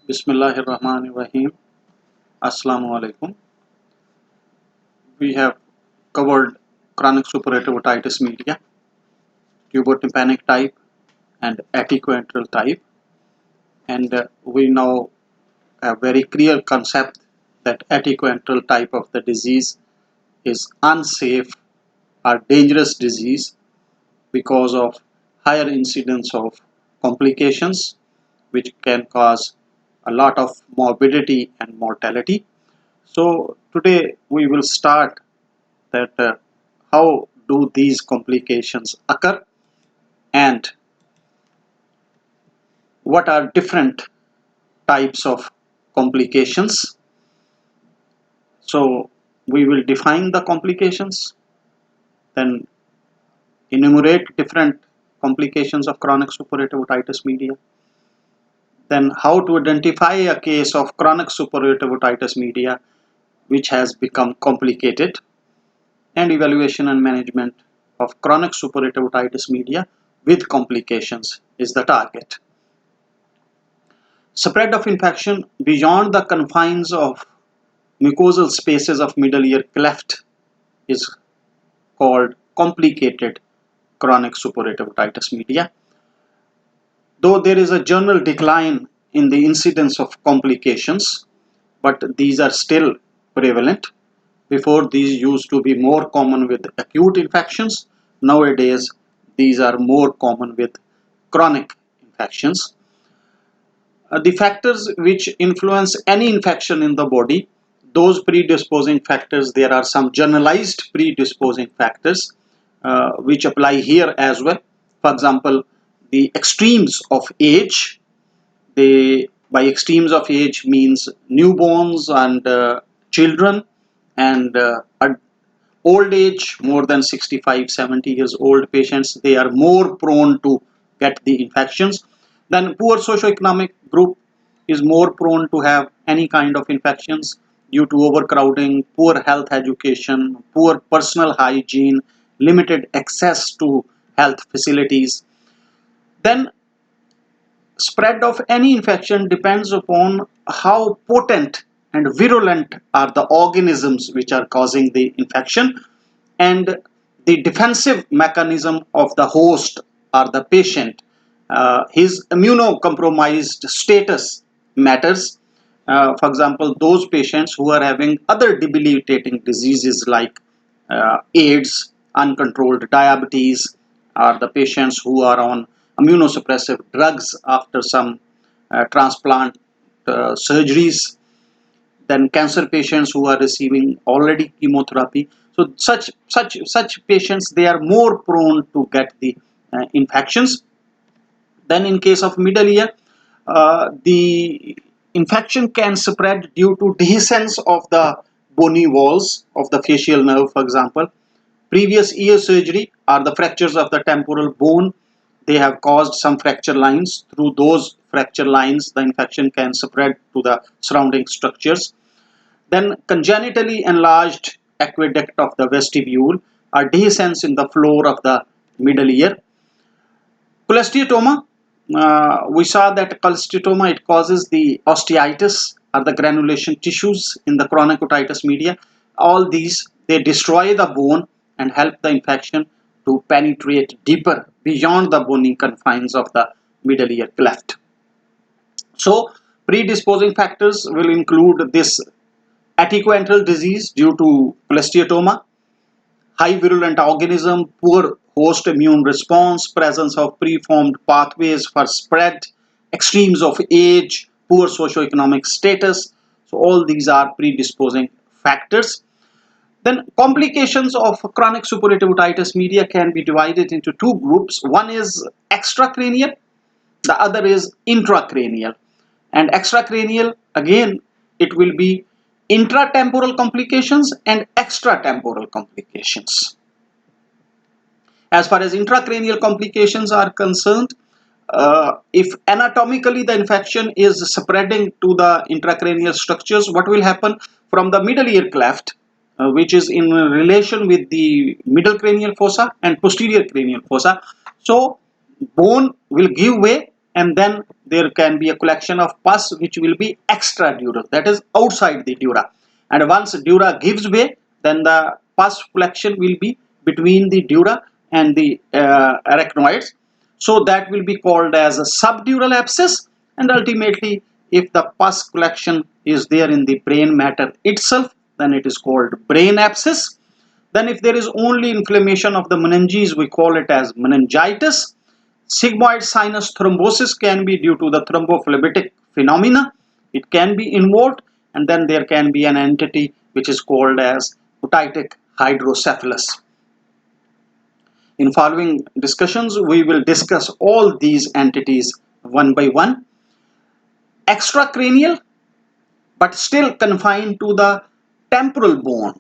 Bismillahirrahmanirrahim. Assalamu alaikum. We have covered chronic suppurative otitis media, tubotympanic type, and aticoantral type, and we now have very clear concept that aticoantral type of the disease is unsafe or dangerous disease because of higher incidence of complications, which can cause a lot of morbidity and mortality. So today we will start that how do these complications occur and what are different types of complications. So we will define the complications, then enumerate different complications of chronic suppurative otitis media, then how to identify a case of chronic suppurative otitis media which has become complicated, and evaluation and management of chronic suppurative otitis media with complications is the target. Spread of infection beyond the confines of mucosal spaces of middle ear cleft is called complicated chronic suppurative otitis media. Though there is a general decline in the incidence of complications, but these are still prevalent. Before, these used to be more common with acute infections. Nowadays, these are more common with chronic infections. The factors which influence any infection in the body, those predisposing factors, there are some generalized predisposing factors which apply here as well. For example, the extremes of age. By extremes of age means newborns and children, and old age, more than 65-70 years old patients, they are more prone to get the infections. Then poor socioeconomic group is more prone to have any kind of infections due to overcrowding, poor health education, poor personal hygiene, limited access to health facilities. Then spread of any infection depends upon how potent and virulent are the organisms which are causing the infection, and the defensive mechanism of the host or the patient. His immunocompromised status matters. For example, those patients who are having other debilitating diseases like AIDS, uncontrolled diabetes, or the patients who are on immunosuppressive drugs after some transplant surgeries, then cancer patients who are receiving already chemotherapy. So such patients, they are more prone to get the infections. Then in case of middle ear, the infection can spread due to dehiscence of the bony walls of the facial nerve, for example. Previous ear surgery or the fractures of the temporal bone, they have caused some fracture lines. Through those fracture lines, the infection can spread to the surrounding structures. Then congenitally enlarged aqueduct of the vestibule or dehiscence in the floor of the middle ear. Cholesteatoma, we saw that cholesteatoma, it causes the osteitis or the granulation tissues in the chronic otitis media. All these, they destroy the bone and help the infection to penetrate deeper beyond the bony confines of the middle ear cleft. So predisposing factors will include this aticoantral disease due to cholesteatoma, high virulent organism, poor host immune response, presence of preformed pathways for spread, extremes of age, poor socioeconomic status. So all these are predisposing factors. Then complications of chronic suppurative otitis media can be divided into two groups. One is extracranial, the other is intracranial. And extracranial, again, it will be intratemporal complications and extratemporal complications. As far as intracranial complications are concerned, if anatomically the infection is spreading to the intracranial structures, what will happen from the middle ear cleft, which is in relation with the middle cranial fossa and posterior cranial fossa. So bone will give way and then there can be a collection of pus which will be extradural, that is outside the dura, and once dura gives way, then the pus collection will be between the dura and the arachnoids, so that will be called as a subdural abscess. And ultimately, if the pus collection is there in the brain matter itself, then it is called brain abscess. Then if there is only inflammation of the meninges, we call it as meningitis. Sigmoid sinus thrombosis can be due to the thrombophlebitic phenomena. It can be involved, and then there can be an entity which is called as otitic hydrocephalus. In following discussions, we will discuss all these entities one by one. Extracranial, but still confined to the temporal bone.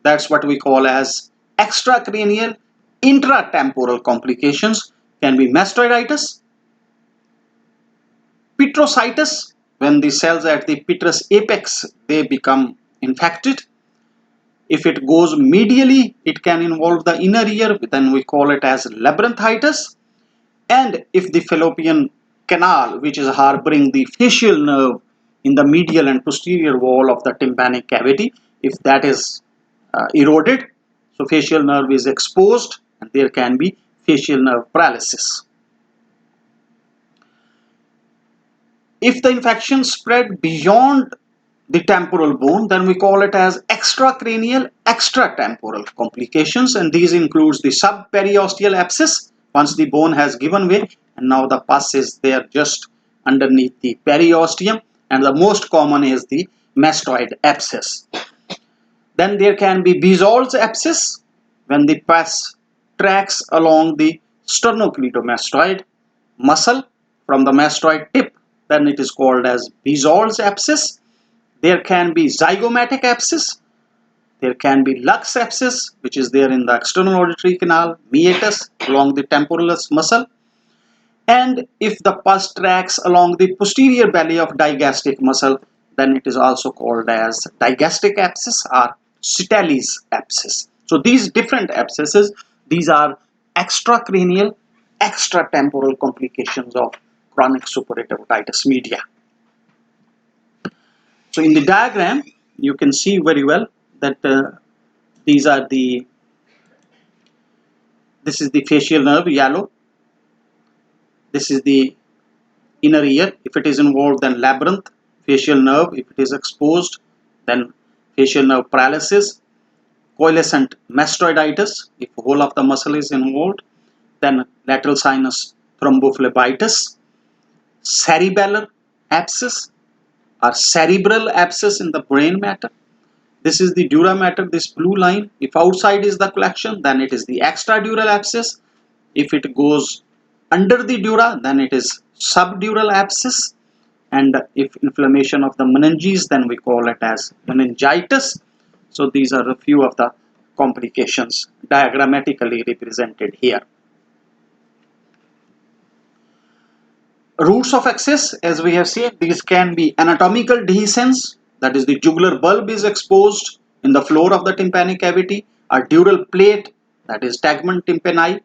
That's what we call as extracranial intratemporal complications. Can be mastoiditis, petrositis, when the cells at the petrous apex they become infected. If it goes medially, it can involve the inner ear, then we call it as labyrinthitis. And if the fallopian canal, which is harboring the facial nerve in the medial and posterior wall of the tympanic cavity, if that is eroded, so facial nerve is exposed and there can be facial nerve paralysis. If the infection spread beyond the temporal bone, then we call it as extracranial extratemporal complications, and these includes the subperiosteal abscess, once the bone has given way and now the pus is there just underneath the periosteum, and the most common is the mastoid abscess. Then there can be Bezold's abscess, when the pus tracks along the sternocleidomastoid muscle from the mastoid tip, then it is called as Bezold's abscess. There can be zygomatic abscess, there can be Lux abscess, which is there in the external auditory canal, meatus along the temporalis muscle. And if the pus tracks along the posterior belly of digastric muscle, then it is also called as digastric abscess or Sitali's abscess. So these different abscesses, these are extracranial, extratemporal complications of chronic suppurative otitis media. So in the diagram, you can see very well that this is the facial nerve, yellow. This is the inner ear. If it is involved, then labyrinth, facial nerve. If it is exposed, then facial nerve paralysis. Coalescent mastoiditis, if whole of the muscle is involved, then lateral sinus thrombophlebitis. Cerebellar abscess or cerebral abscess in the brain matter. This is the dura mater, this blue line. If outside is the collection, then it is the extradural abscess. If it goes under the dura, then it is subdural abscess. And if inflammation of the meninges, then we call it as meningitis. So these are a few of the complications diagrammatically represented here. Routes of access, as we have seen, these can be anatomical dehiscence, that is the jugular bulb is exposed in the floor of the tympanic cavity, or dural plate, that is tegmen tympani,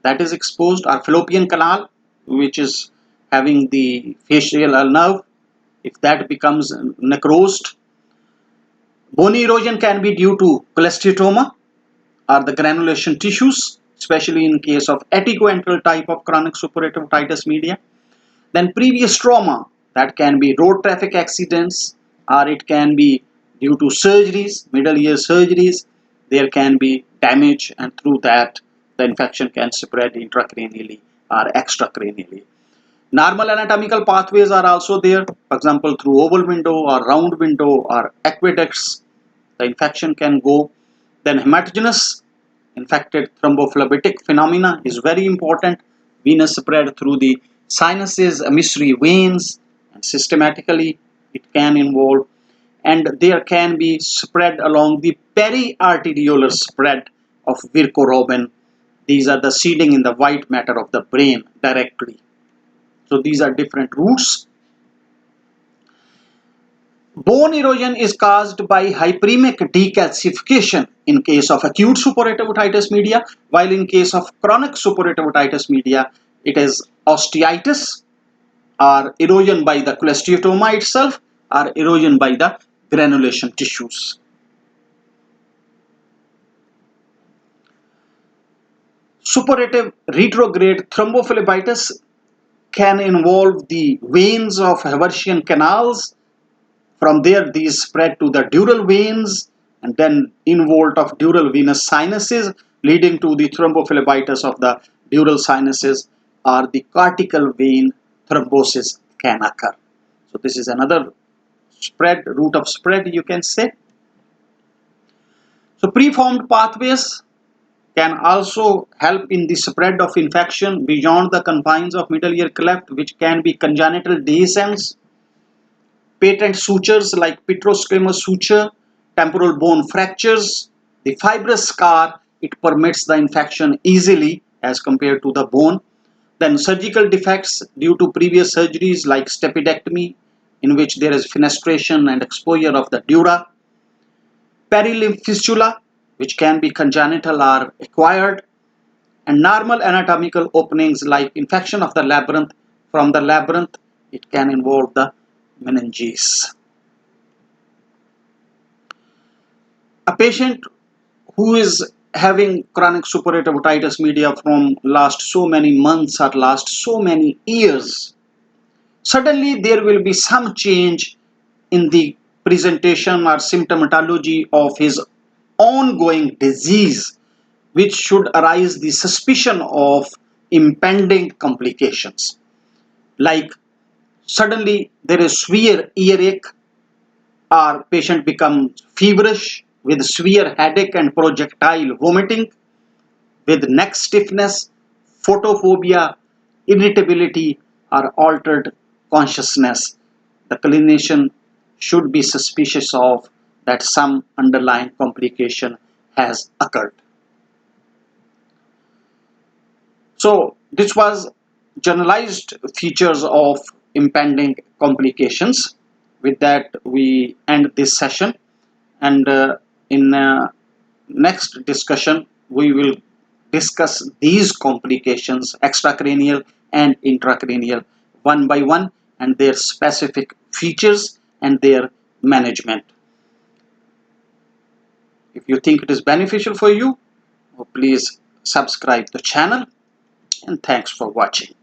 that is exposed, or fallopian canal, which is having the facial nerve, if that becomes necrosed. Bone erosion can be due to cholesteatoma or the granulation tissues, especially in case of aticoantral type of chronic suppurative otitis media. Then previous trauma, that can be road traffic accidents, or it can be due to surgeries, middle ear surgeries. There can be damage, and through that the infection can spread intracranially or extracranially. Normal anatomical pathways are also there, for example through oval window or round window or aqueducts the infection can go. Then hematogenous infected thrombophlebitic phenomena is very important. Venous spread through the sinuses, emissary veins, and systematically it can involve, and there can be spread along the periarteriolar spread of Virchow-Robin. These are the seeding in the white matter of the brain directly. So these are different routes. Bone erosion is caused by hyperemic decalcification in case of acute suppurative otitis media, while in case of chronic suppurative otitis media it is osteitis. are erosion by the cholesteatoma itself or erosion by the granulation tissues. Suppurative retrograde thrombophlebitis can involve the veins of Haversian canals. From there, these spread to the dural veins and then involved of dural venous sinuses, leading to the thrombophlebitis of the dural sinuses, or the cortical vein thrombosis can occur. So this is another spread, route of spread, you can say. So preformed pathways can also help in the spread of infection beyond the confines of middle ear cleft, which can be congenital dehiscence, patent sutures like petrosquamous suture, temporal bone fractures. The fibrous scar, it permits the infection easily as compared to the bone. Then surgical defects due to previous surgeries like stapedectomy, in which there is fenestration and exposure of the dura. Perilymph fistula, which can be congenital or acquired. And normal anatomical openings like infection of the labyrinth. From the labyrinth, it can involve the meninges. A patient who is having chronic suppurative otitis media from last so many months or last so many years, suddenly there will be some change in the presentation or symptomatology of his ongoing disease, which should arise the suspicion of impending complications. Like suddenly there is severe earache, or patient becomes feverish with severe headache and projectile vomiting, with neck stiffness, photophobia, irritability, or altered consciousness. The clinician should be suspicious of that some underlying complication has occurred. So this was generalized features of impending complications. With that, we end this session, and in next discussion we will discuss these complications, extracranial and intracranial, one by one, and their specific features and their management. If you think it is beneficial for you, please subscribe the channel, and thanks for watching.